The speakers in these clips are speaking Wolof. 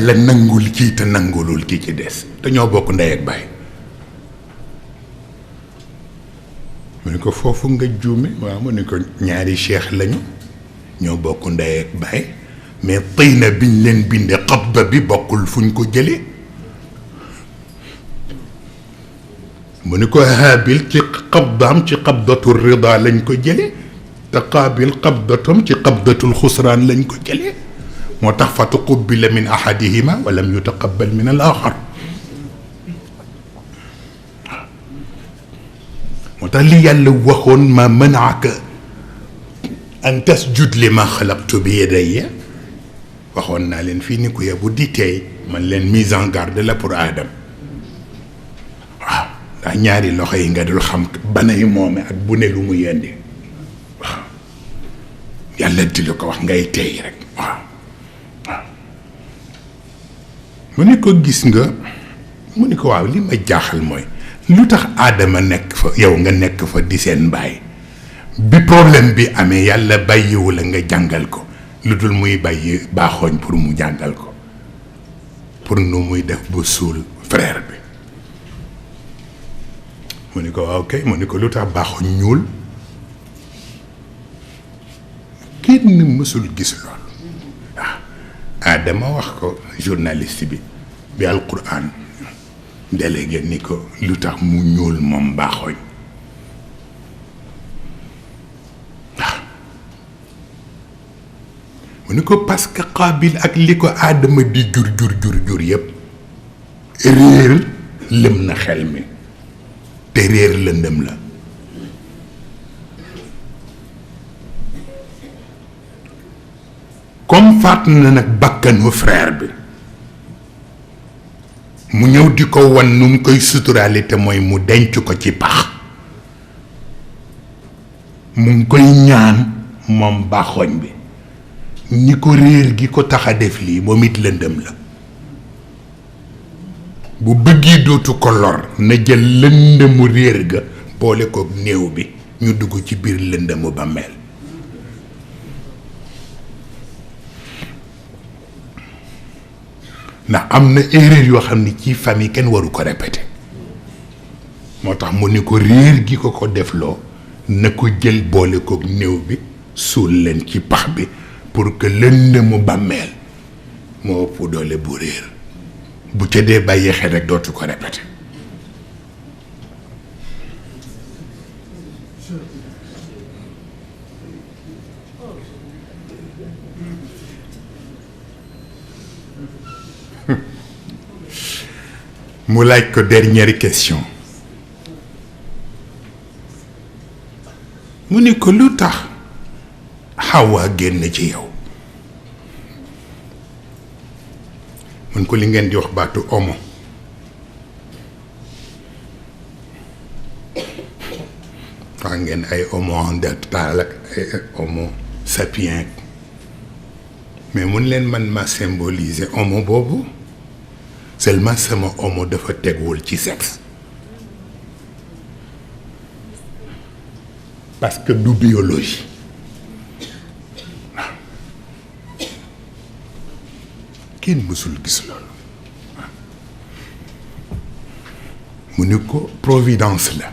la nangul kii te nangulul ki ci des te ñoo bokk ndey ak baay mu ne ko foofu nga juume waaw mu ne ko ñaari cheikh lañu ñoo bokk ndey ak baay mais tëy na biñ leen binde xabda bi bokkul fuñ ko jëlee mu ni ko Haabil ci xabdaam ci xabdatu rida lañ ko jëlee te Qaabil xabdatam ci xabdatul xusraan lañ ko jëlee moo tax fa tuqubila min ahadihima wa lam yutaqabbal min al axar moo tax li yàlla waxoon ma manaaka an tasjud li ma xalaqtu bi yadayya waxoon naa leen fii ni ku yebu di tey man leen mise en garde la pour Adam waaw ndax ñaari loxo yi nga dul xam banay moome ak bu ne lu mu yendi waaw yàlla di la ko wax ngay tey rek waaw waaw mu ni ko gis nga mu ni ko waaw li ma jaaxal mooy lu tax Adama nekk fa yow nga nekk fa di seen baay bi problème bi amee yàlla bàyyiwu la nga jàngal ko lu dul muy bàyyi baaxooñ pour mu jàngal ko pour nu muy def ba suul frère bi mu ni ko waaw kay mu ni ko lu tax baaxooñ ñuul kenn mësul gis loolu waaw Adama wax ko journaliste bi alquran délégué ni ko lu tax mu ñuul moom baaxooñ mu ni ko parce que Qaabil ak li ko Aadama di jur yëpp réer lëm na xel mi te réer lëndëm la comme faat na nag bakkanu frère bi mu ñëw di ko wan nu mu koy suturaale te mooy mu denc ko ci pax mu ngi koy ñaan moom baaxooñ bi ni ko réer gi ko tax a def lii moom it lëndëm la bu bëggee dootu ko lor na jël lëndëmu réer ga boole ko néew bi ñu dugg ci biir lëndëmu bàmmeel ndax am na erreur yoo xam ni ci famille kenn waru ko répété moo tax mu ni ko réer gi ko defloo na ko jël boole ko néew bi suul leen ci pax bi pour que lëndëmu bàmmeel moo ëpp doole bu réer bu ca dee bàyyi xel rek dootu ko répété mu laaj ko dernière question mu ni ko lu tax Xawa génn ci yow mun ko li ngeen di wax baatu homo wax ngeen ay homo néandertal ak ay homo sapiens mais mun leen man ma symboliser homo boobu seulement sama homo dafa tegwul ci sexe parce que du biologie kenn mësul gis loolu mu ni ko providence la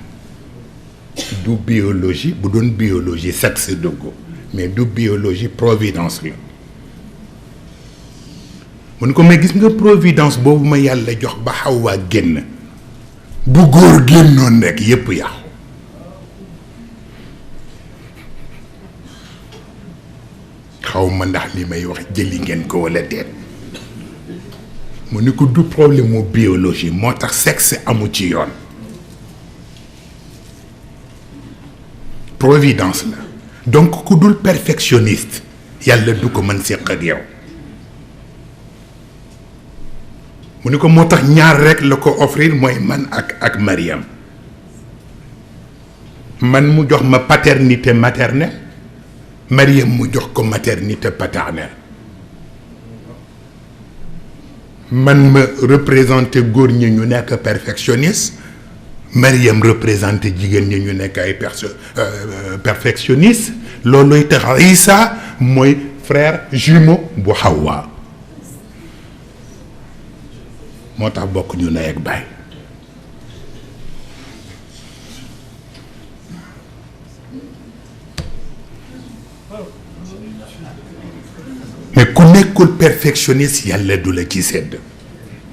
du biologie bu doon biologie sexe dugg mais du biologie providence la mu ni ko mais gis nga providence boobu ma yàlla jox ba Xawwa génn bu góor génnoon rek yépp yàqu xaw ma ndax li may wax jëli ngeen ko walla déet mu ni ko du problème mu biologie moo tax sexe amu ci yoon providence la donc ku dul perfectionniste yàlla du ko mën séq ak yow mu ni ko moo tax ñaar rek la ko offrir mooy man ak Mariam man mu jox ma paternité maternelle Mariam mu jox ko maternité paternelle man ma représenté góor ñi ñu nekk perfectionniste Mariam représenté jigéen ñi ñu nekk ay perfectionniste looluy tax Isa mooy frère jumeau bu Xawwa moo tax bokk ñu ndey ak baay. mais ku nekkul perfectionniste yàlla du la ci sedd.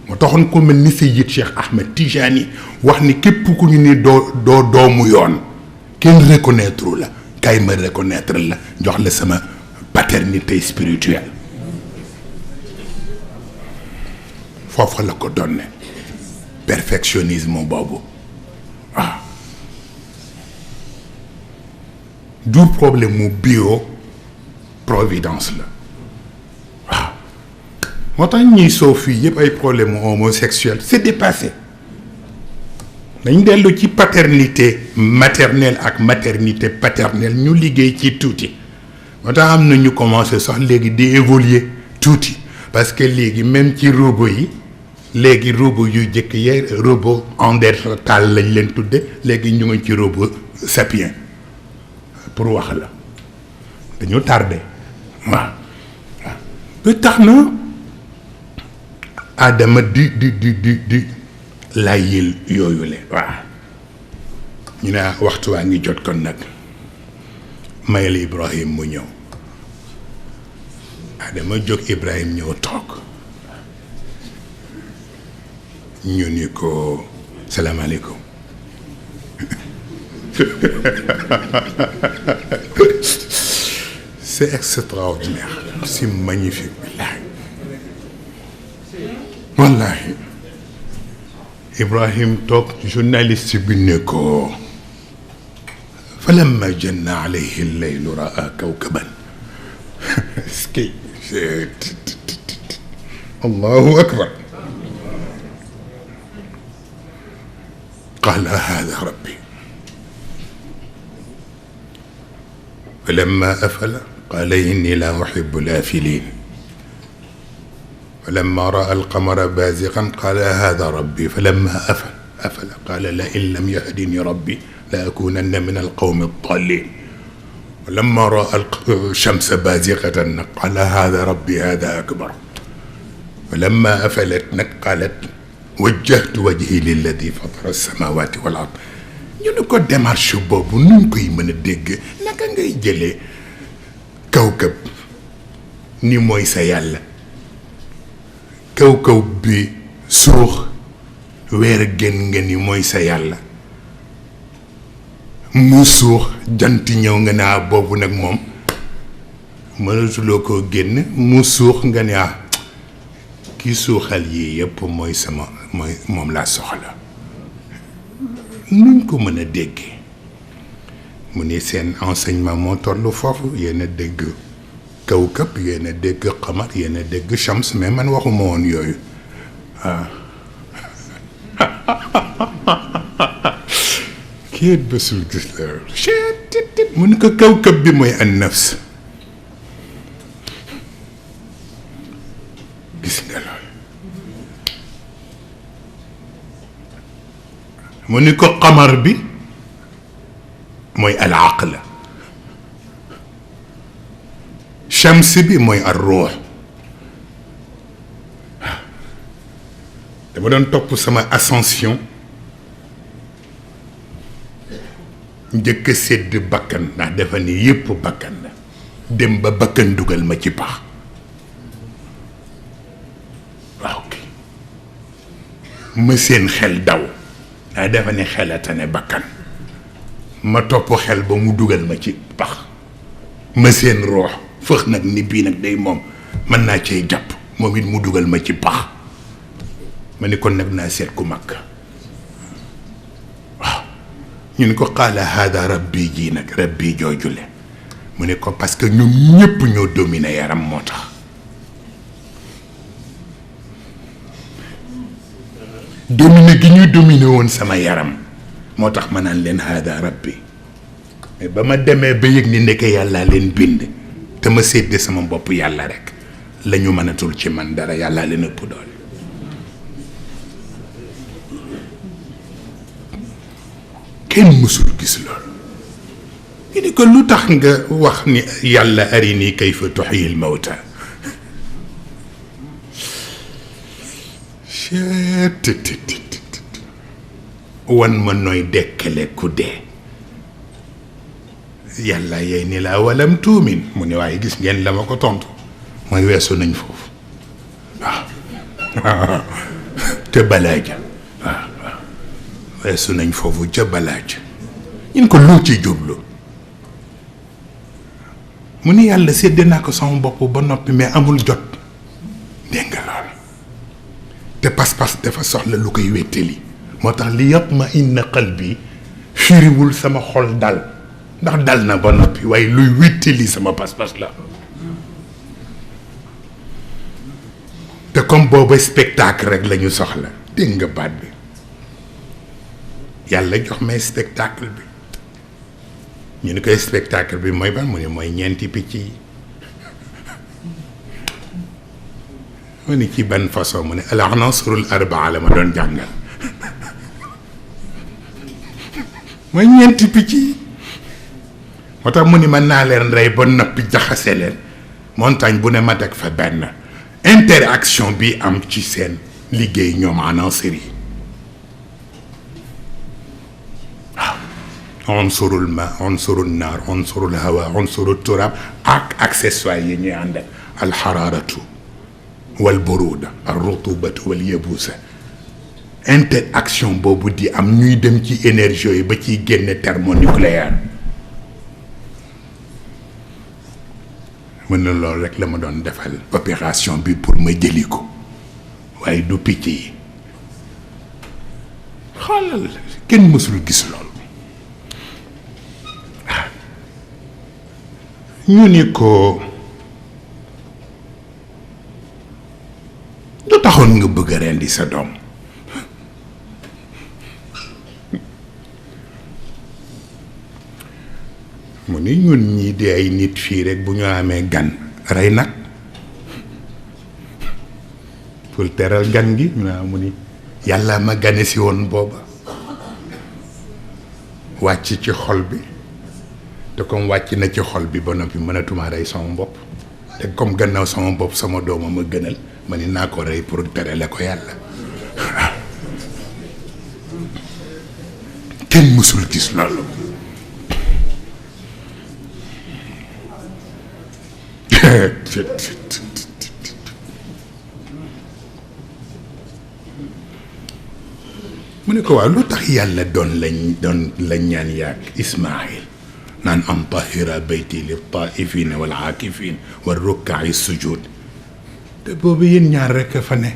moo taxoon ko mel ni Seyyid Cheikh Ahmed Tijani wax ni képp ku ñu ni doo doomu yoon kenn reconnaître la kay ma reconnaître la jox la sama paternité spirituelle. foofu la ko donne perfectionnisme boobu waaw du problème mu bio providence la waaw moo tax ñuy soo fii yëpp ay problème mu homosexuel c'est dépassé dañ dellu ci paternité maternelle ak maternité paternelle ñu liggéey ci tuuti moo tax am na ñu commencé sax léegi di évoluer tuuti parce que léegi même ci robot yi léegi robot yu jëkk yee robot Néandertal lañ leen tudde léegi ñu ngi ci robot sapien pour wax la dañu tardé waaw ba tax na Adama di layyil yooyu le waaw ñu ne waxtu waa ngi jot kon nag mayel Ibrahim mu ñëw Adama jóg Ibrahim ñëw toog ñu ni ko salaamaaleykum c'est extraordinaire c'est magnifique wallahi Ibrahim toog journaliste bi ne ko falamma janna alayhi al-laylu raa kawkaban ski allahu akbar قال هذا ربي فلما أفل قال إني لا أحب الآفلين فلما رأى القمر بازغا قال هذا ربي فلما أفل قال لئن لم يهدني ربي لأكونن من القوم الضالين ولما رأى الشمس بازغة قال هذا ربي هذا أكبر فلما أفلت قالت wajjahtu wajhi lilladi fatara samawati wal ard ñu ne ko démarche boobu nuñ koy mën a dégg naka ngay jëlee kawkab ni mooy sa yàlla kawkab bi suux weer gën nga ni mooy sa yàlla mu suux jant ñëw nga naa boobu nag moom mënatuloo koo génn mu suux nga ne ki suuxal yii yëpp mooy sama mooy moom laa soxla nuñ ko mën a déggee mu ni seen enseignement moo tollu foofu yéen a dégg kawkab yéen a dégg xamar yéen a dégg chams mais man waxuma woon yooyu waaw kii bésul gis la mu ni ko kawkab bi mooy an nafs gis nga lool mu ni ko xamar bi mooy al aql shams bi mooy ar ruux dama doon topp sama ascension njëkk a sédd bakkan ndax dafa ni yépp bakkan la dem ba bakkan dugal ma ci pax waaw kay ma seen xel daw ndax dafa ne xelatane bakkan ma topp xel ba mu dugal ma ci pax ma seen roox fëx nag ni bii nag day moom mën naa cay jàpp moom it mu dugal ma ci pax ma ni kon nag naa seet ku mag waaw ñu ni ko qaala hada rabbi ji nag rabbi joojule mu ne ko parce que ñoom ñépp ñoo dominer yaram moo tax dominer gi ñu dominer woon sama yaram moo tax ma naan leen hada rabbi mais ba ma demee ba yëg ni ndeke yàlla leen bind te ma séddee sama bopp yàlla rek la ñu mënatul ci man dara yàlla leen ëpp doole kenn mësul gis loolu ñu ni ko lu tax nga wax ni yàlla arini kayfa tuhyil mawta wan ma nooy dekkale ku dee yàlla yey ni la walam tuumin mu ne waaye gis ngeen la ma ko tontu mooy weesu nañ foofu waaw te balaaja waaw weesu nañ foofu ca balaaja ñun ko lu ci jublu mu ni yàlla sédd naa ko sama bopp ba noppi mais amul jot dégg nga lool te pas-pas dafa soxla lu koy wéttali moo tax li yatma inna qalbi firiwul sama xol dal ndax dal na ba noppi waaye luy wéttali sama pas-pas la te comme booba spectacle rek la ñu soxla dégg nga baat bi yàlla jox may spectacle bi ñu ni koy spectacle bi mooy ban mu ne mooy ñeenti picc yi mu ni ci ban façon mu ne al ansurul arbaa la ma doon jàngal mooy ñeenti picc yi moo tax mu ni mën naa leen rey ba noppi jaxase leen montagne bu ne ma teg fa benn interaction bi am ci seen liggéey ñoom anansir yi waaw unsurul ma unsurul naar unsurul hawa unsurul turab ak accessoires yi ñuy ànd al xaraaratu wal buruda al rutubatu wal yabusa interaction boobu di am ñuy dem ci énergie yi ba ciy génne thermonucléaire mën na loolu rek la ma doon defal opération bi pour ma jëli ko waaye du picc yi xoolal kenn mësul gis loolu ñu ni ko lu taxoon nga bëgg a rendi sa doom mu ni ñun ñii di ay nit fii rek bu ñu amee gan rey nag pour teral gan gi ñu naa mu ni yàlla ma gane si woon booba wàcc ci xol bi te comme wàcc na ci xol bi ba noppi mënatuma rey sama bopp te comme gannaaw sama bopp sama dooma ma gënal ma ni naa ko rey pour terale ko yàlla kenn mësul gis loolu mu ne ko waaw lu tax yàlla doon lañ ñaan yaag Ismaayil naan an tahira bayti li taifina wal aakifin wa rukkaai sujud te boobu yéen ñaar rekk a fa ne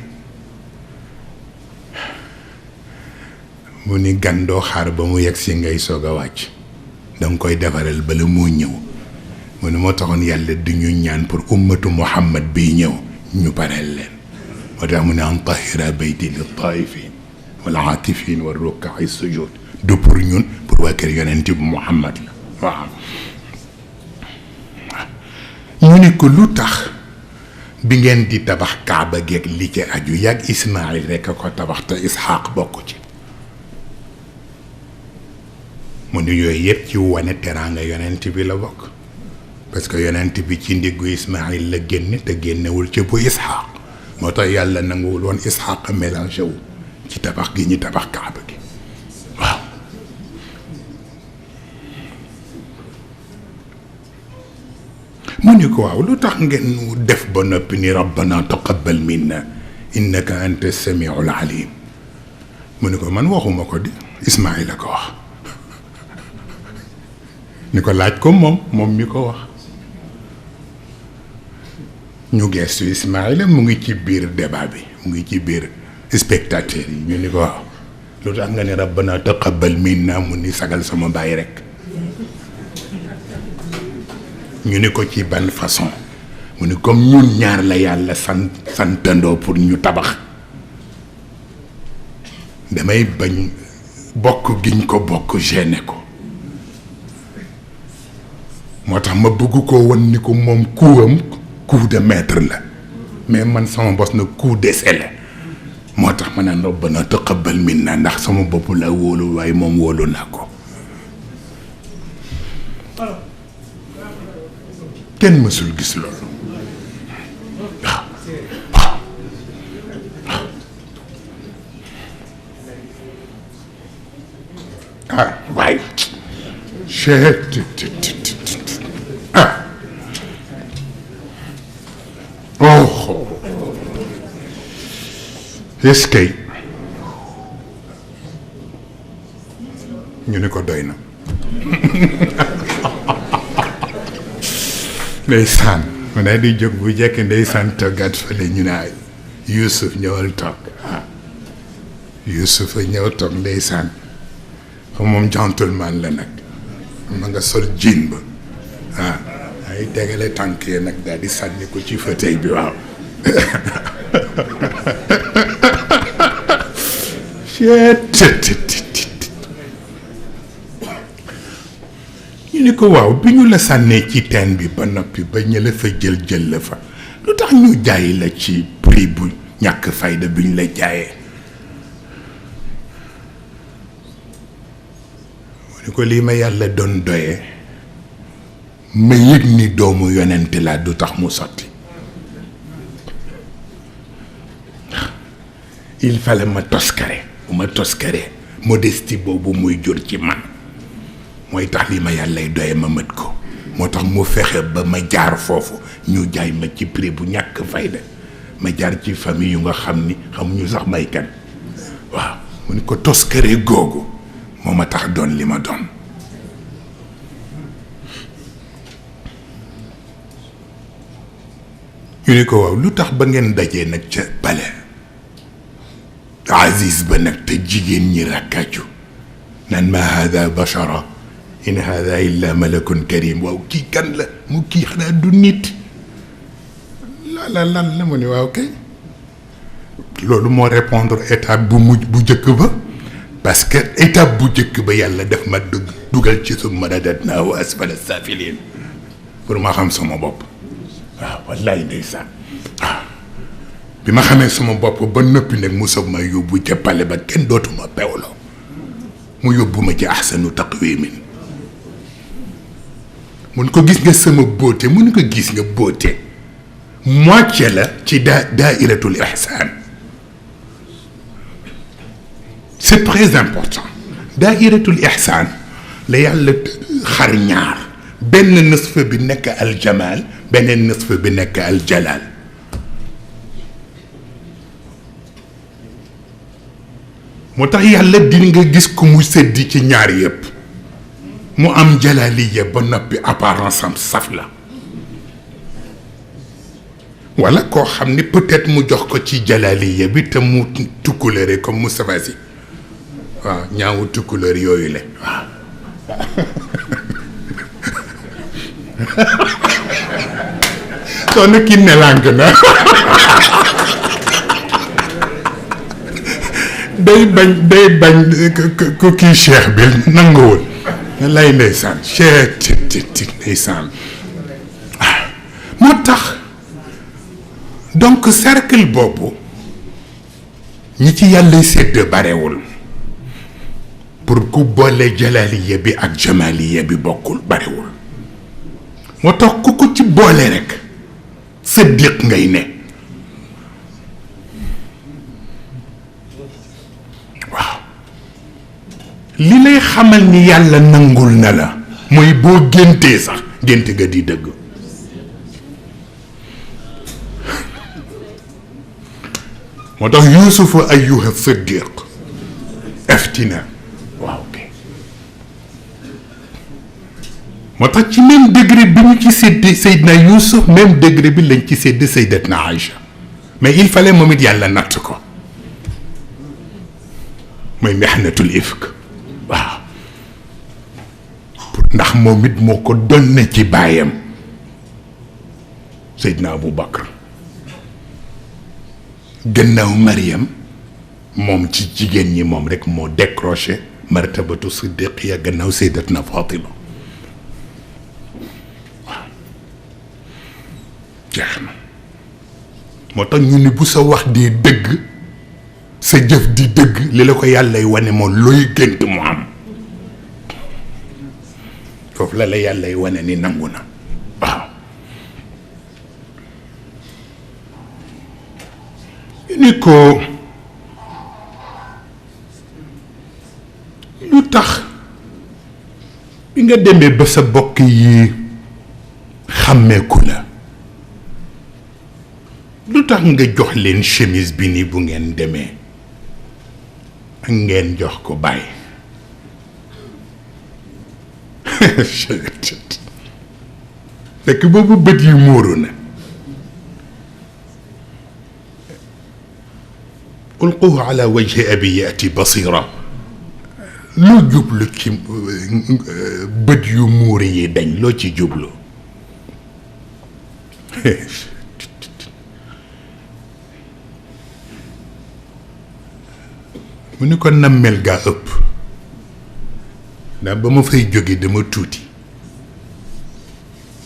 mu ni gan doo xaar ba mu yegg si ngay soog a wàcc danga koy defaral bala moo ñëw mu ne moo taxoon yàlla du ñu ñaan pour ummatu muhammad bi ñëw ñu pareel leen moo tax mu ne an tahira bayti li taifin wal aakifin wa rukkaai sujud du pour ñun pour waa kër yonent bu muhammad la waaw ñu ne ko lu tax bi ngeen di tabax kaaba geeg li ci aju yàgg Ismaayil rekk a ko tabax te Isxaaq bokk ci mu ne yooyu yëpp ci wane teraanga yonent bi la bokk parce que yonent bi ci ndiggu Ismaayil la génne te génnewul ci bu Isxaaq moo tax yàlla nanguwul woon Isxaaq mélangé wu ci tabax gi ñu tabax kaaba gi waaw mu ni ko waaw lu tax ngeen def ba noppi ni rabbana taqabbal minna innaka anta samiul alim mu ni ko man waxuma ko di Ismaayil la ko wax ni ko laaj ko moom mi ko wax ñu geestu Ismaayil mu ngi ci biir débat bi mu ngi ci biir spectateurs yi ñu ni ko waaw lu tax nga ne rabbana taqabbal minna mu ni sagal sama baay rek ñu ni ko ci ban façon mu ni comme ñun ñaar la yàlla santandoo pour ñu tabax damay bañ bokk giñ ko bokk gêné ko moo tax ma bëgg ko won ni ko moom kuwam coup de maître la mais man sama bos na coup d'essai la moo tax ma naan rabbana taqabbal minna ndax sama bopp la wóolu waaye moom wóolu naa ko kenn mësul gis loolu waaw ah oh est-ce que ñu ne ko doy na ndeysaan mu daal di jóg bu jekk ndeysaan toggaat fële ñu ne Youssouf ñëwal toog Youssouf a ñëw toog ndeysaan xam moom gentleman la nag ma nga sol jean ba ay tegale tànk yi nag daal di sànni ko ci fauteuil bi waaw ñu ni ko waaw bi ñu la sànnee ci teen bi ba noppi ba ñu la fa jël la fa lu tax ñu jaay la ci prix bu ñàkk fayda bi ñu la jaayee mu ni ko lii ma yàlla doon doyee ma yëg ni doomu yonent laa du tax mu sotti il fallait ma toskare bu ma toskaree modestie boobu muy jur ci man mooy tax li ma yàllay doye ma mët ko moo tax mu fexe ba ma jaar foofu ñu jaay ma ci prix bu ñàkk fayda ma jaar ci famille yu nga xam ni xamuñu sax may kan waaw mu ni ko toskare googu moo ma tax doon li ma doon ñu ni ko waaw lu tax ba ngeen dajee nag ca palais Aziz ba nag te jigéen ñi rakkaju naan ma hada bashara in hada illa malakun karim waaw kii kan la mu kii xanaa du nit lan la mu ne waaw kay loolu moo répondre étape bu mujj bu njëkk ba parce que étape bu njëkk ba yàlla def ma dugal ci summa radadnaahu asfala saafiliin pour ma xam sama bopp waaw wallaay ndeysaan waaw bi ma xamee sama bopp ba noppi nag mu soog ma yóbbu ca pale ba kenn dootuma pewloo mu yóbbu ma ci ahsanu taqwimin mun ko gis nga sama beauté mun ko gis nga beauté moitié la ci daairatul ihsan c'est très important daairatul ihsan la yàlla xar ñaar benn nisf bi nekk al jamal beneen nisf bi nekk al jalal moo tax yàlla di nga gis ku mu seddi ci ñaar yëpp mu am jalaliya ba noppi apparence am saf la wala koo xam ni peut-être mu jox ko ci jalaliya bi te mu tukkuleere comme Moustapha Sy waaw ñaawu tukkuleer yooyu la waaw soo na kii nelang na day bañ ku kii cheikh bi nanguwul lay ndeysaan cheikh ti ndeysaan moo tax donc cercle boobu ñi ci yàlla sédd barewul pour ku boole jalaliya bi ak jamaliya bi bokkul barewul moo tax ku ko ci boole rek siddiq ngay ne waaw li lay xamal ni yàlla nangul na la mooy boo géntee sax gént nga di dëgg moo tax yuusufa ayyuha siddiq aftina waaw kay moo tax ci même degré bi ñu ci sédd Seydina Yuusuf même degré bi lañ ci sédd Seydatna Aïcha mais il fallait moom it yàlla natt ko mooy mihnatul ifk waaw ndax moom it moo ko donne ci baayam Seydina Abou Bakr gannaaw Mariam moom ci jigéen ñi moom rek moo décroché martabatu siddiqiya gannaaw Seydatna Fatima waaw jeex na moo tax ñu ni bu sa wax di dëgg sa jëf di dëgg li la ko yàllay wane moom looy gént mu am foofu la yàllay wane ni nangu na waaw ni ko lu tax bi nga demee ba sa bokk yi xàmmeeku la lu tax nga jox leen chemise bi ni bu ngeen demee ak ngeen jox ko bàyyi fekk boobu bët yi muuru na ulquhu ala wajhi abi yati basira lu jublu ci bët yu muur yi dañ loo ci jublu mu ni ko nammel gaa ëpp ndax ba ma fay jóge dama tuuti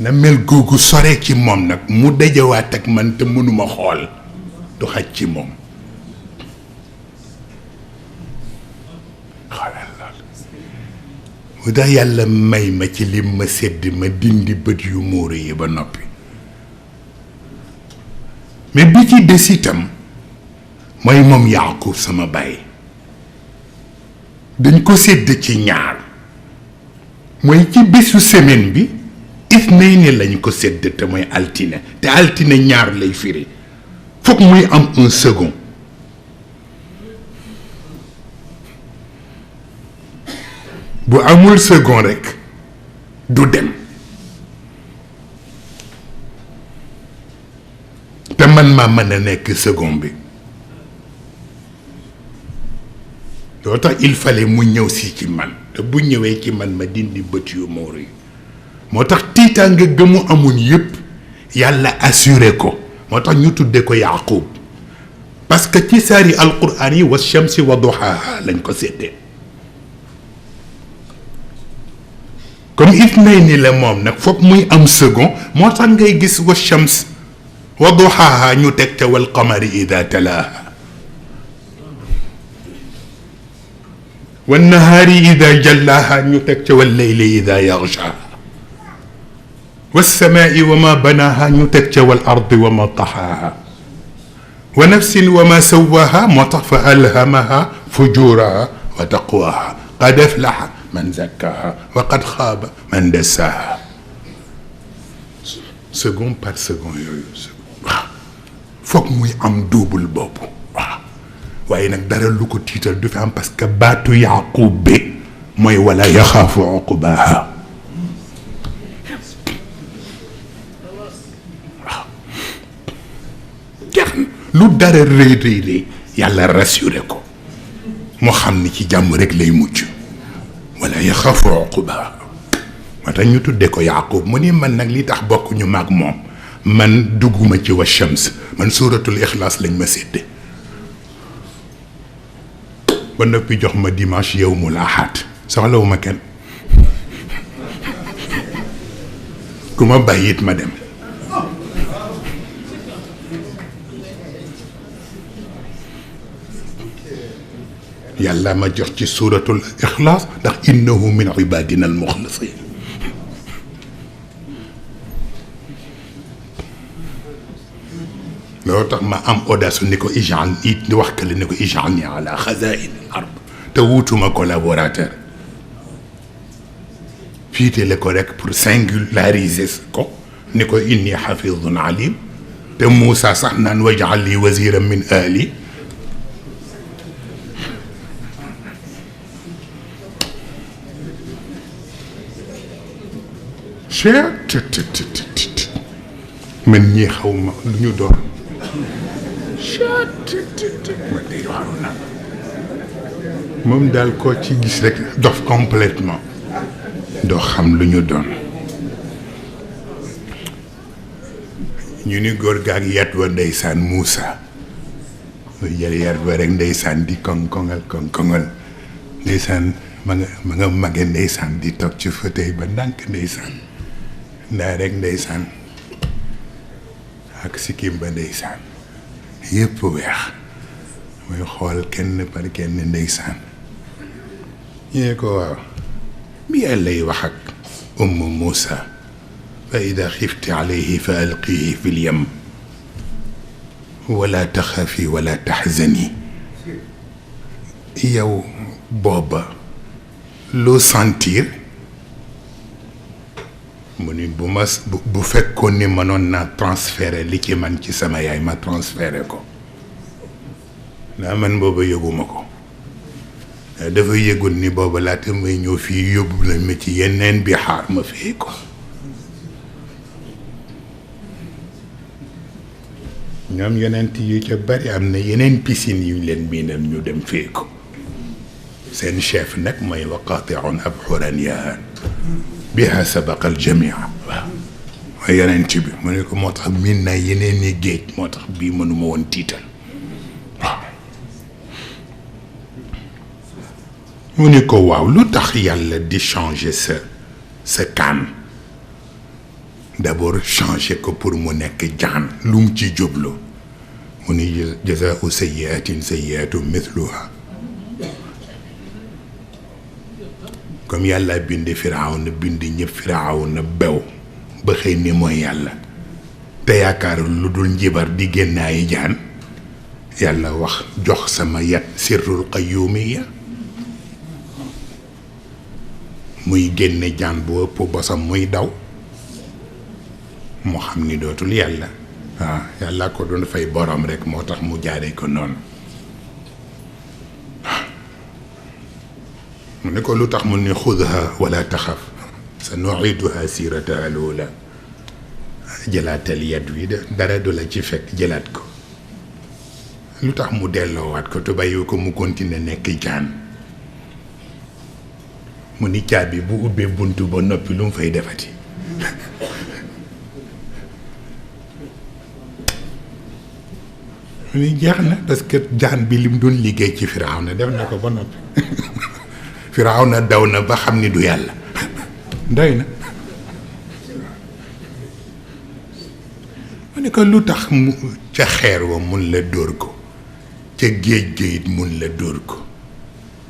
nammel googu sore ci moom nag mu dajawaat ak man te mënuma xool du xaj ci moom xoolal lool mu tax yàlla may ma ci lim ma sedd ma dindi bët yu muuru yi ba noppi mais bi ci des itam mooy moom Yaaqub sama baay dañ ko sédd ci ñaar mooy ci bésu semaine bi isnayni lañ ko sédd te mooy altine te altine ñaar lay firi foog muy am un second bu amul second rekk du dem te man maa mën a nekk second bi loo tax il fallait mu ñëw si ci man te bu ñëwee ci man ma dindi bët yu muur yi moo tax tiitaanga gëmu amoon yépp yàlla assuré ko moo tax ñu tudde ko Yaaqub parce que ci saari alquran yi wa shamsi wa duhaaha lañ ko seddee comme ithnayni la moom nag foog muy am second moo tax ngay gis wa shams wa duhaaha ñu teg ca wal qamari ida talaaha wan nahaari ida jallaaha ñu teg ca wal layli ida yaxshaaha was samaai wa ma banaaha ñu teg ca wal ardi wa ma taxaaha wa nafsin wa ma sawaaha moo tax fa alhamaha fujuraha wa taqwaha qad aflaha man zakkaaha wa qad xaaba man dassaaha second par second yooyu waaw foog muy am double boobu waaw waaye nag dara lu ko tiital du fi am parce que baatu Yaaqub bi mooy wala yaxaafu uqbaaha waaw jeex na lu dara rëy rëy rëy yàlla rassuré ko moo xam ni ci jàmm rek lay mucc wala yaxaafu uqbaaha moo tax ñu tuddee ko Yaaqub mu ni man nag li tax bokk ñu maag moom man dugguma ci wa shams man suuratul ixlaas lañ ma sédde ba noppi jox ma dimanche yawmul ahad soxlawuma kenn ku ma bàyyi it ma dem yàlla ma jox ci suuratul ixlaas ndax innahu min ibadina al muxlasin loolu tax ma am audace ni ko ijal it wax kële ni ko ijalni ala xazain al ard te wutuma collaborateur fiitale ko rek pour singulariser ko ni ko inni xafidun alim te Moussa sax naan wajal li waziran min ahli man ñii xaw ma lu ñu doon moom daal koo ci gis rek dof complètement doo xam lu ñu doon ñu ni góor gaag yat wa ndeysaan Moussa mu jël yat wa rek ndeysaan di koŋ-koŋal ndeysaan ma nga mage ndeysaan di toog ci fauteuil ba ndànk ndeysaan ndaa rek ndeysaan ak sikkim ba ndeysaan yépp weex muy xool kenn par kenn ndeysaan ñu ne ko waaw bi yàllay wax ak Moussa fa ida xifti alayhi fa alqihi fi lyam wala taxaafi wala taxzani yow booba loo sentir mu ni bu fekkoon ni mënoon naa transféré li ci man ci sama yaay ma transféré ko naa man booba yëguma ko dafa yëgul ni booba laata may ñëw fii yóbbu la ma ci yeneen bi xaar ma fii ko ñoom yeneen yu ca bari am na yeneen piscine yu leen miinal ñu dem fii ko seen chef nag mooy waqaatiun abxuran yahan biha sabaqa al jamia waaw mooy yeneen ci bi mu ne ko moo tax miin naa yeneen ni géej moo tax bii mënuma woon tiital waaw mu ne ko waaw lu tax yàlla di changer sa kaan d'abord changer ko pour mu nekk jaan lu mu ci jublu mu ni jazaau sayyiatin sayyiatu mithluha comme yàlla bind Firawna bind ñëpp Firawna bew ba xëy ni mooy yàlla te yaakaar lu dul njibar di génn ay jaan yàlla wax jox sama yat sirrul qayyumiya muy génne jaan bu ëpp bosam muy daw moo xam ni dootul yàlla waaw yàlla ko doon fay borom rek moo tax mu jaaree ko noonu mu ne ko lu tax mu ne xudha wala taxaf sa nuiduha sirataha alula jëlaatal yat wi de dara du la ci fekk jëlaat ko lu tax mu delloowaat ko te bàyyi ko mu continuer nekk jaan mu ni caabi bu ubbee bunt ba noppi lu mu fay defati mu ni jeex na parce que jaan bi lim doon liggéey ci Firawna def na ko ba noppi Firawna daw na ba xam ni du yàlla doy na mu ne ko lu tax mu ca xeer wa mun la dóor ko ca géej géej mun la dóor ko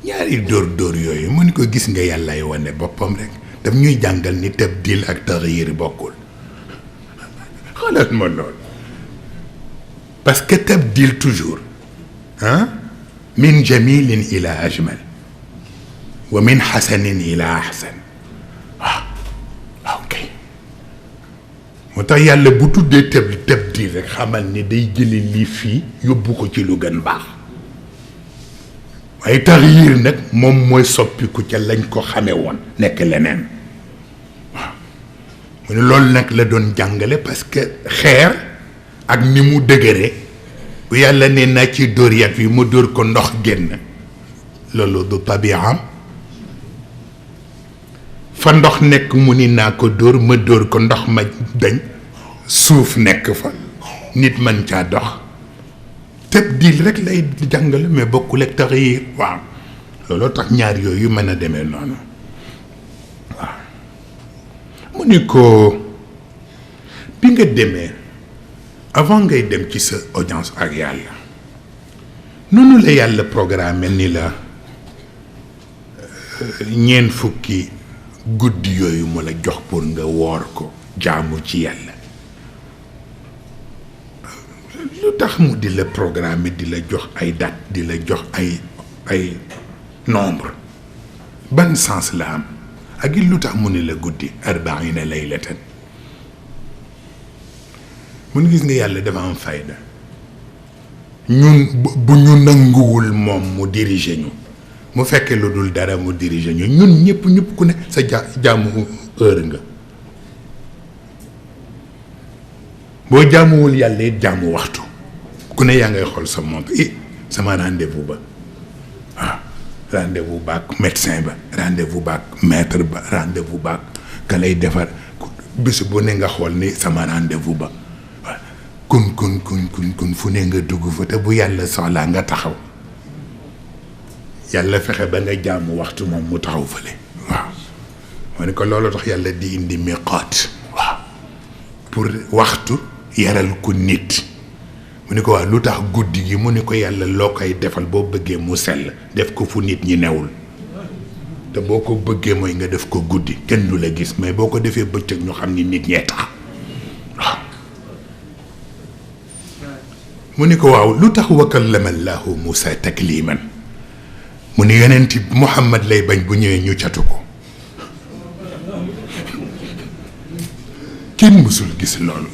ñaari dóor yooyu mu ni ko gis nga yàllaay wane boppam rek daf ñuy jàngal ni tabdil ak taxyir bokkul xoolal ma loolu parce que tabdil toujours min jamilin ila ajmal wa min xasanin ila ahsan waaw ok moo tax yàlla bu tuddee tabdil rek xamal ni day jële lii fii yóbbu ko ci lu gën baax waaye taxyir nag moom mooy soppiku ca lañ ko xame woon nekk leneen waaw mu ne loolu nag la doon jàngale parce que xeer ak ni mu dëgëre bu yàlla ne naa ci dóor yat wi mu dóor ko ndox génn loolu du tabiam fa ndox nekk mu ni naa ko dóor ma dóor ko ndox ma dañ suuf nekk fa nit mën caa dox tabdil rek lay jàngale mais bokkul ak taxyir waaw looloo tax ñaar yooyu mën a demee noonu waaw mu ni ko bi nga demee avant ngay dem ci sa audience ak yàlla noonu la yàlla programme ni la ñeent fukki guddi yooyu mu la jox pour nga woor ko jaamu ci yàlla lu tax mu di la programme di la jox ay date di la jox ay nombre ban sens la am ak it lu tax mu ni la guddi 40 laylatan mun gis nga yàlla dafa am fayda ñun bu ñu nanguwul moom mu diriger ñu mu fekkee lu dul dara mu diriger ñu ñun ñëpp ku ne sa jaamu heure nga boo jaamuwul yàlla it jaamu waxtu ku ne yaa ngay xool sa montre sama rendez-vous ba waaw rendez-vous baak médecin ba rendez-vous baak maître ba rendez-vous baak ka lay defar bis bu ne nga xool ni sama rendez-vous ba waaw kun fu ne nga dugg fa te bu yàlla soxlaa nga taxaw yàlla fexe ba nga jaamu waxtu moom mu taxaw fële waaw moo ne ko loolu tax yàlla di indi miqaat waaw pour waxtu yaral ko nit mu ne ko waaw lu tax guddi gi mu ne ko yàlla loo koy defal boo bëggee mu sell def ko fu nit ñi newul te boo ko bëggee mooy nga def ko guddi kenn du la gis mais boo ko defee bëccëg ñu xam ni nit ñee tax waaw mu ne ko waaw lu tax wa kallama Allahu Muusaa takliiman mu ne yonent Muhammad lay bañ bu ñëwee ñu catu ko kenn mësul gis loolu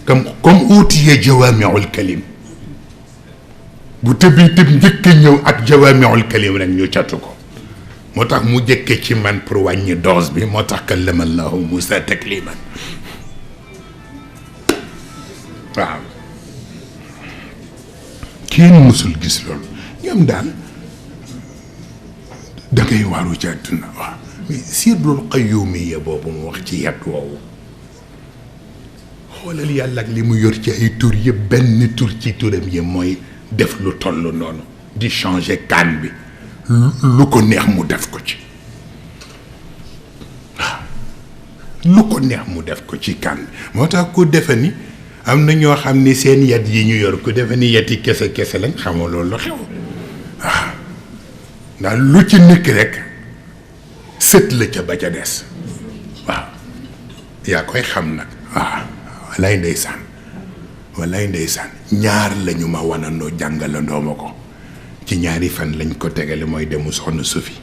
comme uutiye jawaamiul kalim bu tëbi tëb njëkk ñëw ak jawaamiul kalim rek ñu catu ko moo tax mu jëkke ci man pour wàññi dose bi moo tax kallama allahu Moussa takliman waaw kenn mësul gis loolu ñoom daal dangay waaru ci àdduna waaw sirrul qayyumiya boobu mu wax ci yat woowu xoolal yàlla ak li mu yor ci ay tur yëpp benn tur ci turam yi mooy def lu toll noonu di changer kaan bi lu ko neex mu def ko ci waaw lu ko neex mu def ko ci kaan bi moo tax ku defe ni am na ñoo xam ni seen yat yi ñu yor ku defe ni yati kese kese lañ xamoo loolu xew waaw ndax lu ci nekk rek sët la ca ba ca des waaw yaa koy xam nag waaw walay ndeysaan ñaar lañu ma wanandoo jàngalandoo ma ko ci ñaari fan lañ ko tegale mooy demu soxna Sofi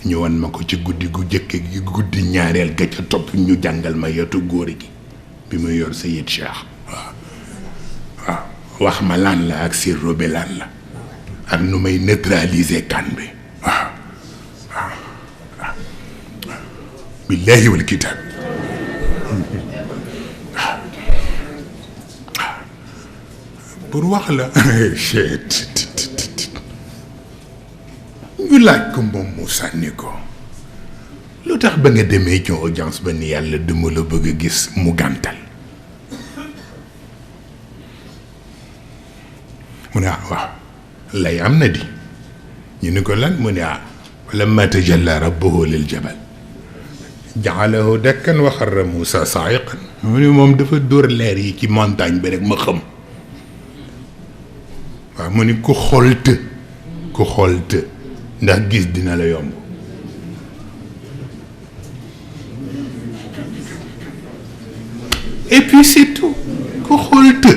ñu wan ma ko ci guddi gu jëkk gi guddi ñaareel ga ca topp ñu jàngal ma yetu góor gi bi muy yor Sayid Cheikh waaw wax ma lan la ak sirru bi lan la ak nu may neutraliser kan bi waaw billahi wal kitab pour wax la ñu laaj ko moom mu sànni ko lu tax ba nga demee ci audience ba ni yàlla duma la bëgg a gis mu gàntal mu ne waaw lay am na di ñu ni ko lan mu ne lamma tajalla rabbuhu lil jabal ja'alahu dakkan wa xarra Moussa sa'iqan mu ne moom dafa dóor leer yi ci montagne bi rek ma xam waaw mu ni ku xool të ndax gis dina la yomb et puis c'est tout ku xool të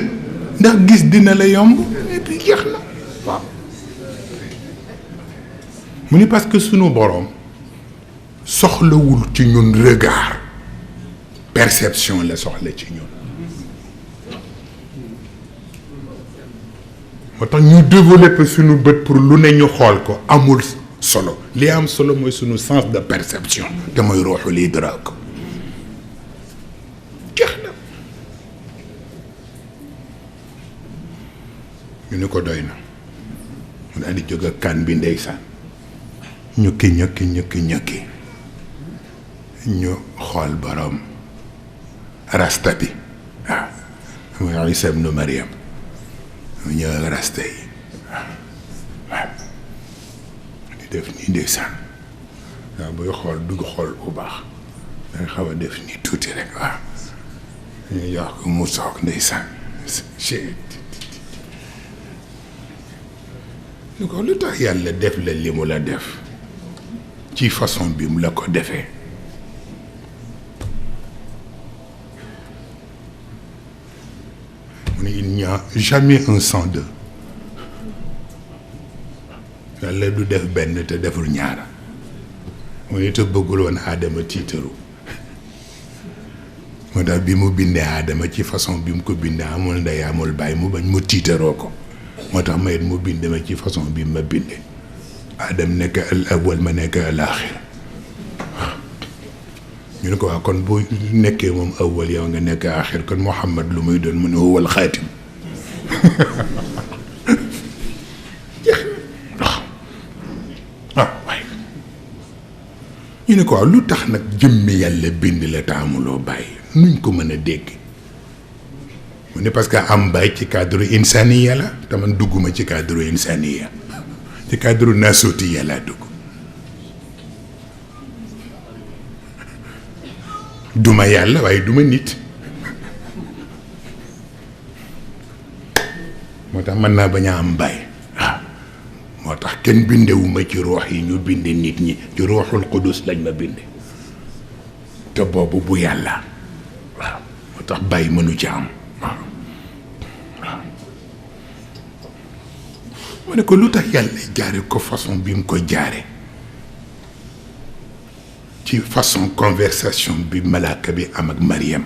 ndax gis dina la yomb et puis jeex na waaw mu ni parce que sunu boroom soxlawul ci ñun regard perception la soxla ci ñun moo tax ñu développer suñu bët pour lu ne ñu xool ko amul solo li am solo mooy suñu sens de perception te mooy ruuxul idraak jeex na ñu ni ko doy na mu daal di jóg ak kan bi ndeysaan ñukki ñu xool borom rasta bi waaw mooy Isa ibnu Maryam mu ñëw ak rasta yi waaw di def nii ndeysaan waaw booy xool dugg xool bu baax danga xaw a def nii tuuti rek waaw ñu jox ko mu soog ndeysaan ñu ko lu tax yàlla def la li mu la def ci façon bi mu la ko defee mu ne il n'y a jamais un sans deux yàlla du def benn te deful ñaara mu ne te bëggul woon aadama tiitaru moo tax bi mu bindee aadama ci façon bi mu ko bindee amul ndey amul bàyyi mu bañ mu tiitaroo ko moo tax mayit mu binde ma ci façon bi ma binde adam nekk al awwal ma nekk al aaxir ñu ne ko waa kon boo nekkee moom awwal yow nga nekk aaxir kon Muhammad lu muy doon mu ne huwal xaatim waaye ñu ne ko waaw lu tax nag jëmmi yàlla bind la taamuloo bàyyi nuñ ko mën a dégg mu ne parce que am bàyyi ci cadre insaniya la te man dugguma ci cadre insaniya ci cadre nasotiya laa dugg duma yàlla waaye duma nit moo tax mën naa bañ a am bàyyi waaw moo tax kenn bindewuma ci ruux yi ñu binde nit ñi ci ruuxul qudus lañ ma binde te boobu bu yàlla waaw moo tax bàyyi mënu ci am waaw ma ne ko lu tax yàlla jaare ko façon bi mu ko jaare ci façon conversation bi malaaka bi am ak Mariam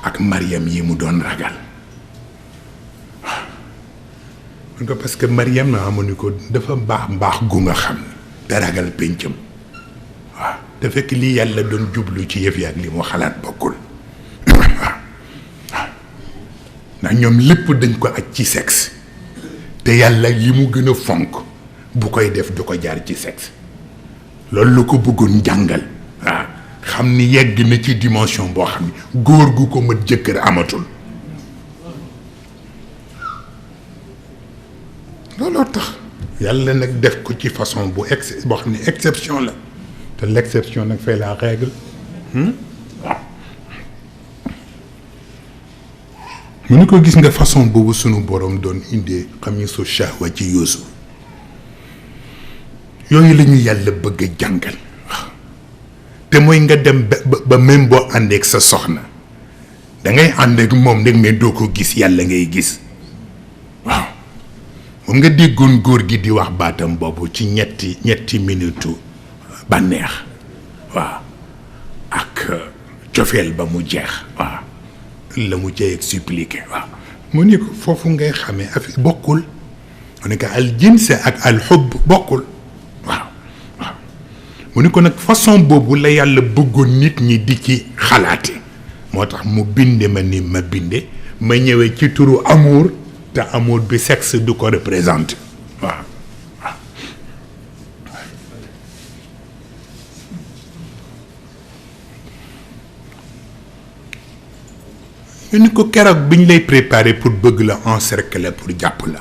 ak Mariam yi mu doon ragal mun ko parce que Mariam na amuñu ko dafa mbaax gu nga xam te ragal péncam waaw te fekk lii yàlla doon jublu ci yëf yi ak li mu xalaat bokkul waaw ndax ñoom lépp dañ ko aj ci sexe te yàlla yi mu gën a fonk bu koy def du ko jaar ci sexe loolu lu ko bëggoon jàngal waaw xam ni yegg na ci dimension boo xam ni góor gu ko mën jëkkër amatul looloo tax yàlla nag def ko ci façon bu boo xam ne exception la te l'exception nag fait la règle mu ni ko gis nga façon boobu sunu borom doon indee xamisu shahwa ci Yuusuf yooyu la ñu yàlla bëgg a jàngal waaw te mooy nga dem ba même boo àndeek sa soxna dangay àndeek moom nag mais doo ko gis yàlla ngay gis waaw moom nga déggoon góor gi di wax baatam boobu ci ñetti minutu bànneex waaw ak cofeel ba mu jeex waaw la mu cay expliqué waaw mu ni ko foofu ngay xamee affaire bokkul mu ne ko al jins ak al xubb bokkul waaw waaw mu ni ko nag façon boobu la yàlla bëggoon nit ñi di ci xalaate moo tax mu binde ma ni ma binde ma ñëwee ci turu amour te amour bi sexe du ko représenté waaw waaw ñu ni ko keroog bi ñu lay préparé pour bëgg la encercler pour jàpp la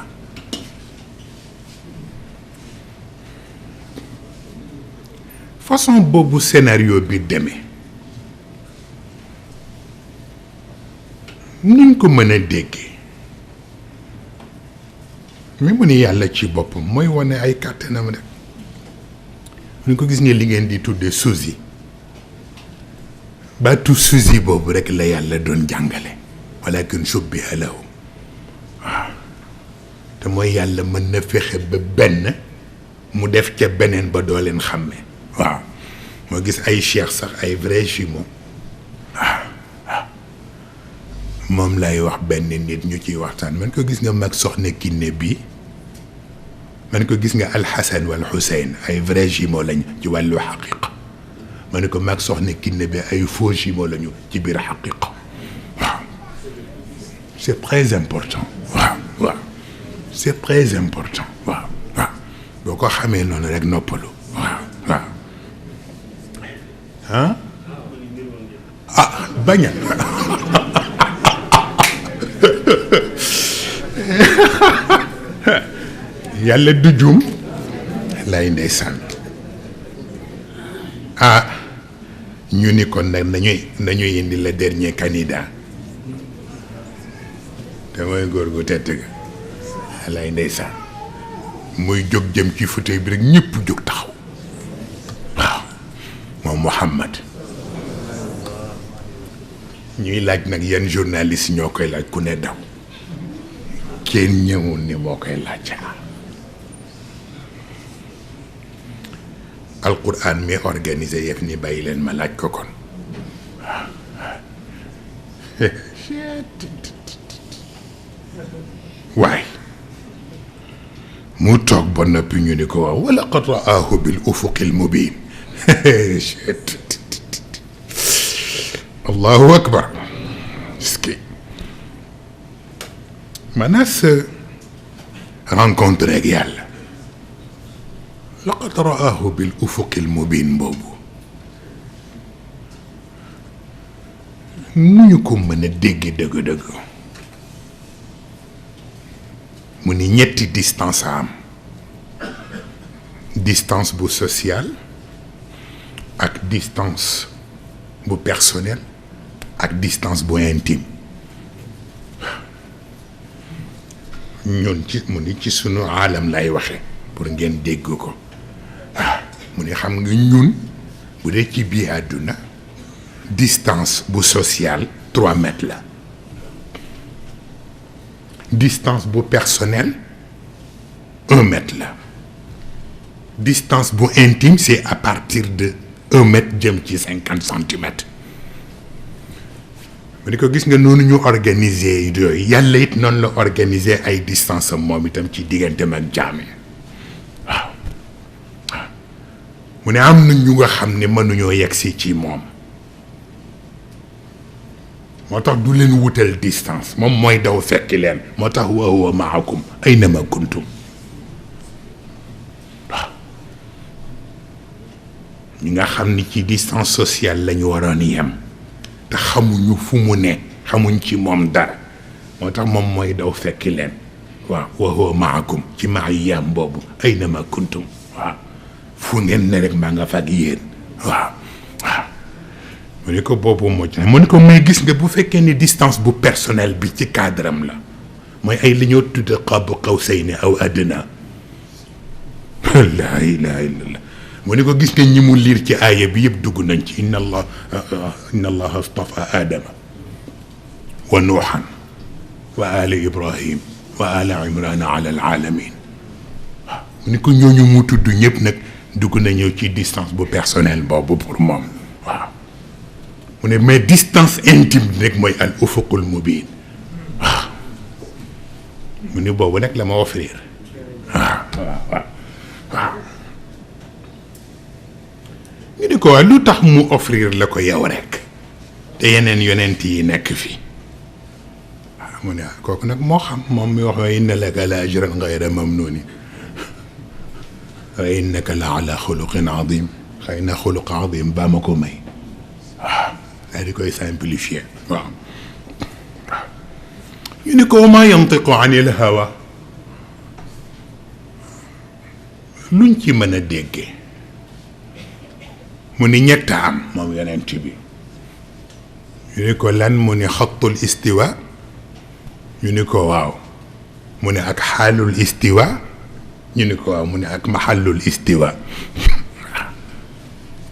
façon boobu scénario bi demee nuñ ko mën a déggee mi mu ni yàlla ci boppam mooy wane ay kàttanam rek ñu ko gis nga li ngeen di tuddee suusi baatu suusi boobu rek la yàlla doon jàngale walakin shubbiha lahum waaw te mooy yàlla mën na fexe ba benn mu def ca beneen ba doo leen xàmme waaw moo gis ay cheikh sax ay vrai jumeaux waaw waaw moom lay wax benn nit ñu ciy waxtaan man ko gis nga mag soxna Kiné bii man ko gis nga alxasan wal xuseyn ay vrai jumeaux lañ ci wàllu xaqiqa ma ne ko mag soxna Kiné bi ay faux jumeaux lañu ci biir xaqiqa waaw c'est très important waaw waaw c'est très important waaw waaw boo ko xamee noonu rek noppalu waaw waaw ah baña yàlla du juum lay ndeysaan ñu ni kon nag nañuy indi le dernier candidat te mooy góor gu tedd ga lay ndeysaan muy jóg jëm ci fauteuil bi rek ñëpp jóg taxaw waaw moom Mouhamad ñuy laaj nag yenn journaliste ñoo koy laaj ku ne daw kenn ñëwul ni moo koy laaj alquran mi organisé yëf ni bàyyi leen ma laaj ko kon waaye mu toog ba noppi ñu ni ko waaw wala qad raahu bil ufuqil mubin allahu akbar est-ce que maanaam sa rencontre ak yàlla laqad raahu bil ufuqil mubin boobu nu ñu ko mën a dégg dëgg-dëgg mu ni ñetti distance a am distance bu sociale ak distance bu personnel ak distance bu intime ñun ci mu ni ci sunu aalam lay waxe pour ngeen dégg ko mu ni xam nga ñun bu dee ci biir àdduna distance bu sociale 3 mètres la distance bu personnel 1 mètre la distance bu intime c'est à partir de 1 mètre jëm ci 50 centimètres mu ni ko gis nga noonu ñu organiser yooyu yàlla it noonu la organiser ay distance am moom itam ci digganteem ak jaam yi waaw waaw mu ne am na ñu nga xam ne mënuñoo yegsi ci moom moo tax du leen wutal distance moom mooy daw fekki leen moo tax wa huwa maakum aynama kuntum waaw ñi nga xam ni ci distance sociale la ñu waroon yem te xamuñu fu mu ne xamuñ ci moom dara moo tax moom mooy daw fekki leen waaw wa huwa maakum ci maayam boobu aynama kuntum waaw fu ngeen ne rek maa nga fa ak yéen waaw waaw mu ne ko boobu moo ci mu ne ko mais gis nga bu fekkee ni distance bu personnel bi ci cadre am la mooy ay li ñoo tudde qaab qawsayni aw adna laa ilaha illallah mu ne ko gis nga ñi mu liir ci aaya bi yëpp dugg nañ ci inna allaha astafa aadama wa nuuxan wa ala ibrahim wa ala imrana ala alaalamin waaw mu ne ko ñooñu mu tudd ñëpp nag dugg nañu ci distance bu personnel boobu pour moom waaw mu ne mais distance intime rek mooy al ufuqul mubin waaw mu ne boobu nag la ma offrir waaw waaw waaw waaw ñu di ko waa lu tax mu offrir la ko yow rek te yeneen yonent yi nekk fi waaw mu ne kooku nag moo xam moom mi wax wa inna laka la ajran gayra mamnuni wa innaka la ala xuluqin azim xëy na xuluq azim baa ma ko may waaw daa di koy simplifier waaw waaw ñu ni ko ma yantiqu anil hawa luñ ci mën a déggee mu ni ñett am moom yonent bi ñu ni ko lan mu ni xattul istiwa ñu ni ko waaw mu ne ak xaalul istiwa ñu ni ko waaw mu ne ak maxallul istiwa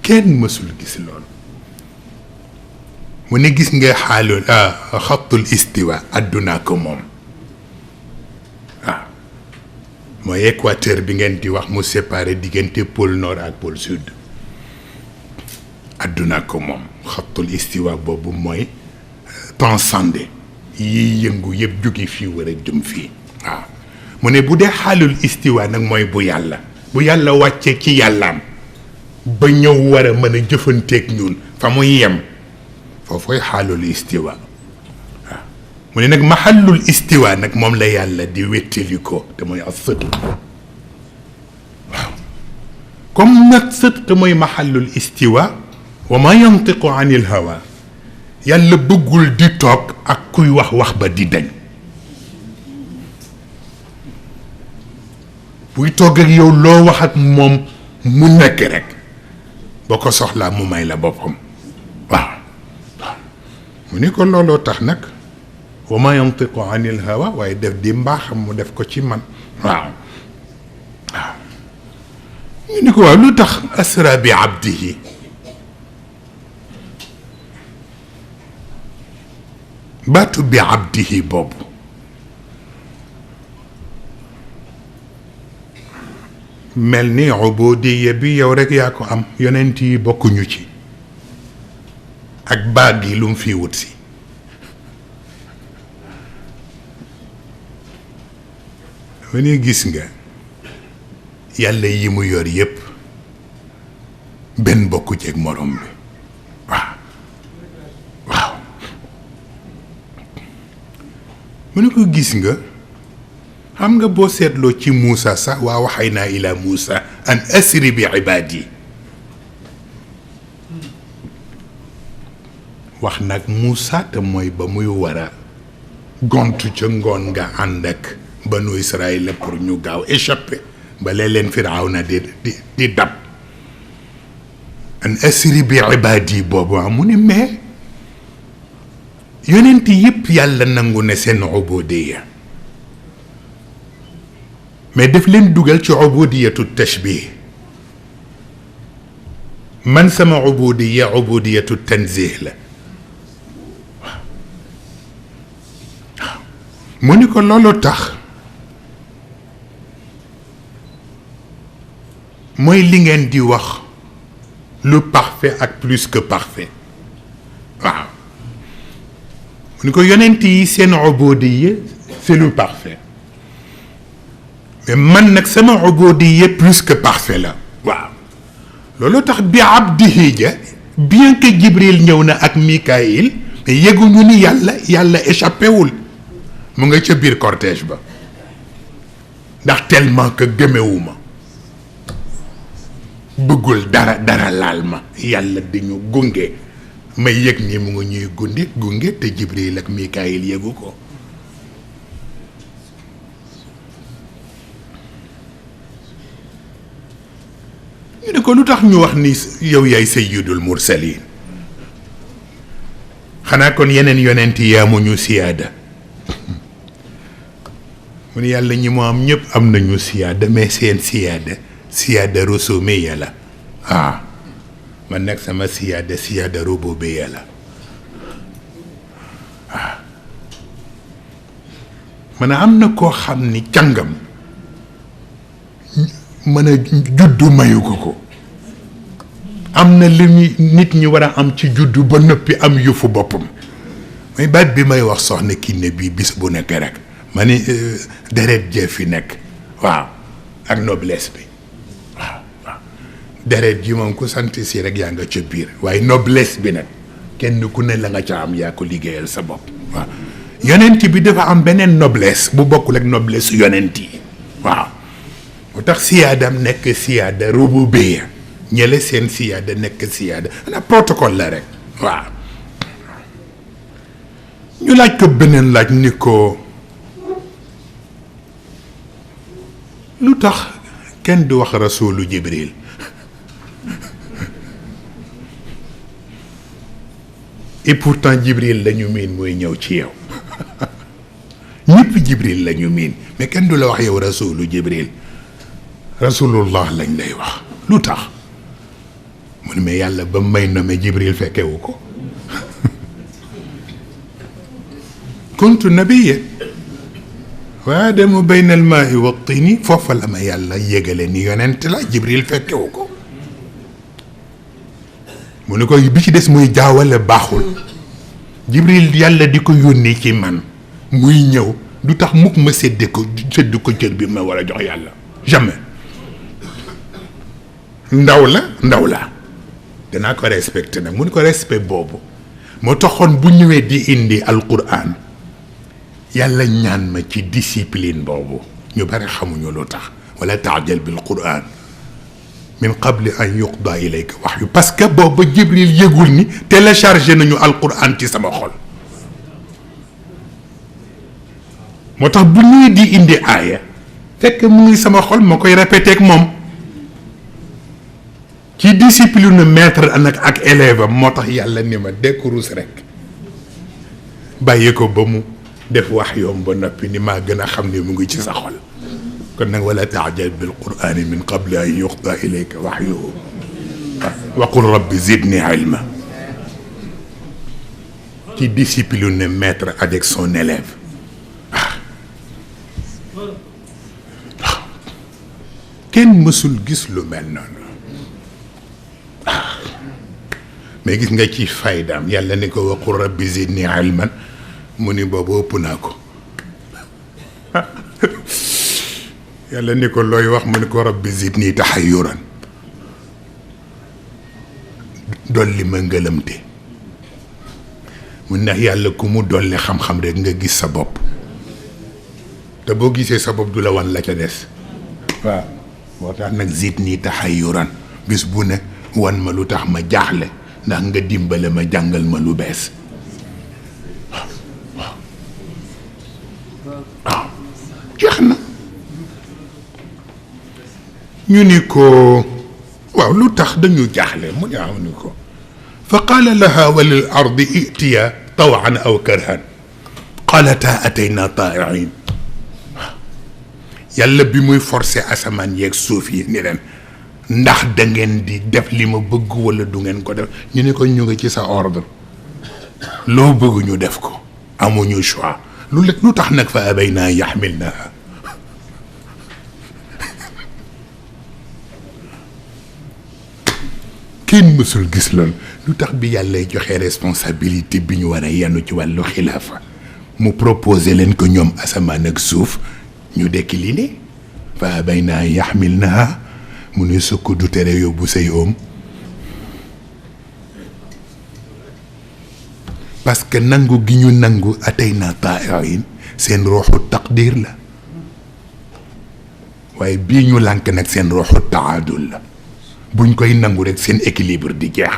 kenn mësul gis loolu mu ne gis nga xaalul xattul istiwa addunaa ko moom waaw mooy équateur bi ngeen di wax mu séparé diggante pôle nord ak pôle sud addunaa ko moom xattul istiwa boobu mooy transcendé yiy yëngu yëpp jóge fii war a jëm fii waaw mu ne bu dee xaalul istiwa nag mooy bu yàlla wàccee ci yàllaam ba ñëw war a mën a jëfanteeg ñun fa muy yem foofooy xaalul istiwa waaw mu ne nag maxallul istiwa nag moom la yàlla di wéttali ko te mooy as sëdq waaw comme nag sëdq mooy maxallul istiwa wa ma yantiqu anil hawa yàlla bëggul di toog ak kuy wax ba di dañ buy toog ak yow loo wax ak moom mu nekk rek boo ko soxlaa mu may la boppam waaw waaw mu ni ko looloo tax nag wa ma yantiqu anil hawa waaye def di mbaaxam mu def ko ci man waaw waaw ñu ni ko waaw lu tax asra bi abdihi baatu bi abdihi boobu mel ni ubudiya bi yow rek yaa ko am yonent yi bokkuñu ci ak baag yi lu mu fi wut si ma ne gis nga yàlla yi mu yor yépp benn bokku ci ak morom bi waaw waaw mu ne ko gis nga xam nga boo seetloo ci Muusa sax waa waxay naa ila Muusa an asri bi ibaadi wax nag Muusa te mooy ba muy war a gontu ca ngoon nga ànd ak banu Israël pour ñu gaaw échappé ba leen Firawna di dab an asri bi ibaadi boobu mu ne mais yonent yëpp yàlla nangu ne seen ubudiya mais daf leen dugal ci ubudiyatu tashbih man sama ubudiya ubudiyatu tanzih la waaw waaw mu ni ko loolu tax mooy li ngeen di wax lu parfait ak plus que parfait waaw ni ko yonent yi seen ubudiyya c'est le parfait mais man nag sama ubudiyya plus que parfait la waaw loolu tax bi abdihi ja bien que Jibril ñëw na ak Mikaïl mais yëguñu ni yàlla échappé wul mu nga ca biir cortège ba ndax tellement que gëmewuma bëggul dara laal ma yàlla di ñu gunge may yëg ni mu ngi ñuy gunge te Jibril ak Mikaïl yëgu ko ñu ne ko lu tax ñu wax ni yow yaay sayyidul mursalin xanaa kon yeneen yonent yi amuñu siyaada mu ne yàlla ñi mu am ñëpp am nañu siyaada mais seen siyaada rusumiya la man nag sama siyaada rububiya la man am na koo xam ni càngam mën a juddu mayu ko am na li nit ñi war a am ci juddu ba noppi am yëfu boppam mooy baat bi may wax soxna Kiné bii bis bu nekk rek ma ni deret jee fi nekk waaw ak noblesse bi waaw deret ji moom ku sant si rek yaa nga ca biir waaye noblesse bi nag kenn ku ne la nga ca am yaa ko liggéeyal sa bopp waaw yonent bi dafa am beneen noblesse bu bokkul ak noblesse yonent yi waaw moo tax siyaadam nekk siyaada rububiyya ñële seen siyaada nekk siyaada ana protocole la rek waaw ñu laaj ko beneen laaj ni ko lu tax kenn du wax rasulu Jibril et pourtant Jibril la ñu miin mooy ñëw ci yow ñëpp Jibril la ñu miin mais kenn du la wax yow rasulu Jibril rasulullah lañ lay wax lu tax mu ne mais yàlla ba may nommé Jibril fekkewu ko kuntu nabiyya wa aadamu bayna almaai wa tini foofa la ma yàlla yégale ni yonent la Jibril fekkewu ko mu ne ko bi ci des muy jaawale baaxul Jibril yàlla di ko yónni ci man muy ñëw du tax mukk ma sédd ko cër bi ma war a jox yàlla jamais ndaw la danaa ko respecté nag mu ne ko respect boobu moo taxoon bu ñëwee di indi alquran yàlla ñaan ma ci discipline boobu ñu bari xamuñu lu tax wala taajal bil quran min qabli an yuqda ilayka wahyu parce que booba Jibril yëgul ni téléchargé nañu alquran ci sama xol moo tax bu ñuy di indi aaya fekk mu ngi sama xol ma koy répété ak moom ci discipline maître nag ak élève am moo tax yàlla ni ma décourus rek bàyyi ko ba mu def wax yoom ba noppi ni maa gën a xam ne mu ngi ci sa xol kon nag wala taajal bil qur'ani min qabli an yuqda ilayka wahyuhu wa qul rabbi zidni ilma ci discipline maître avec son élève kenn mësul gis lu mel noonu mais gis nga ci faydaam yàlla ni ko waqul rabbi zidni ilman mu ni boobu ëpp naa ko yàlla ni ko looy wax mu ni ko rabbi zidni taxayuran dolli ma ngëlëmte mu ndax yàlla ku mu dolli xam-xam rek nga gis sa bopp te boo gisee sa bopp du la wan la ca des waaw moo tax nag zidni taxayuran bis bu ne wan ma lu tax ma jaaxle ndax nga dimbale ma jàngal ma lu bees waaw jeex na ñu ni ko waaw lu tax dañu jaaxle mu ne aw ni ko fa qaala laha wa lil ardi itiya tawan aw karhan qaalata atayna taa'iin yàlla bi muy forcé asamaan yeeg suuf yi ni leen ndax da ngeen di def li ma bëgg wala du ngeen ko def ñu ne ko ñu ngi ci sa ordre loo bëgg ñu def ko amuñu choix lu tax nag fa abayna yaxmilnaha kenn mësul gis loolu lu tax bi yàlla joxe responsabilité bi ñu war a yenu ci wàllu xilaafa mu proposé leen ko ñoom asamaan ak suuf ñu décliné fa bayna yaxmilnaha mu ne sukk du tere yóbbu say oom parce que nangu gi ñu nangu atay na taayin seen ruuxu taqdir la waaye bii ñu lànk nag seen ruuxu taadul la buñ koy nangu rek seen équilibre di jeex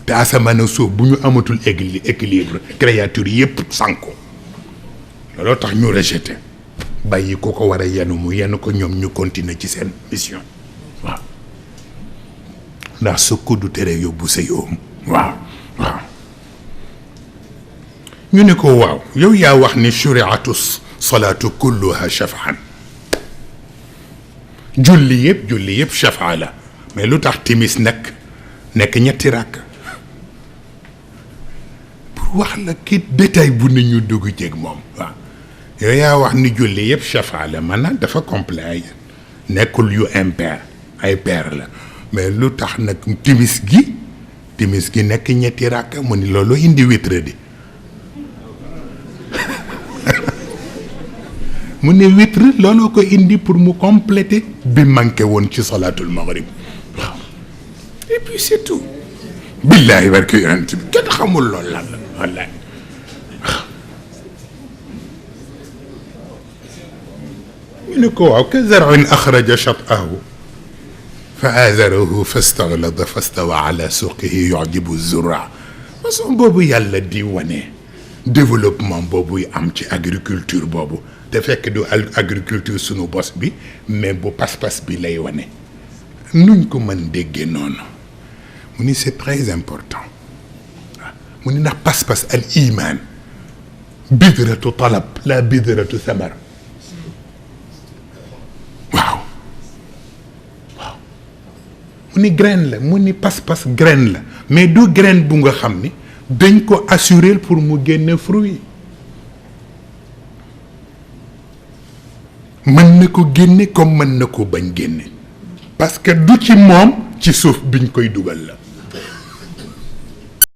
te asamaan ak suuf bu ñu amatul équilibre créature yépp sànku looloo tax ñu rejeté bàyyi ko ko war a yenu mu yenu ko ñoom ñu continuer ci seen mission waaw ndax sukk du tere yóbbu say oom waaw waaw ñu ne ko waaw yow yaa wax ni shuriatu salaatu kulluha shafaan julli yëpp shafaa la mais lu tax timis nag nekk ñetti ràkk pour wax la kii détail bu ne ñu dugg ceeg moom waaw yow yaa wax ni julli yëpp shafaa la maanaam dafa complet ay nekkul yu impair ay pair la mais lu tax nag timis gi nekk ñetti ràkk mu ni loolu indi witre di mu ne witre looloo ko indi pour mu compléter bi manqué woon ci salaatul maghrib waaw et puis c'est tout billaahi barke yonent bi kenn xamul loolu lan la wallaay ñu ne ko waaw ka zar'in axraja shat'ahu fa aazarahu fastaglada fastawa ala suqihi yu'jibu zurraa façon boobu yàlla di wane développement boobu am ci agriculture boobu te fekk du agriculture sunu bos bi mais bu pas-pas bi lay wane nuñ ko mën déggee noonu mu ni c'est très important waaw mu ni ndax pas-pas al iman bidratu talab la bidratu samar waaw waaw mu ni graine la mu ni pas-pas graine la mais du graine bu nga xam ni dañ ko assurer pour mu génne fruit mën na ko génne comme mën na ko bañ génne parce que du ci moom ci suuf biñ koy dugal la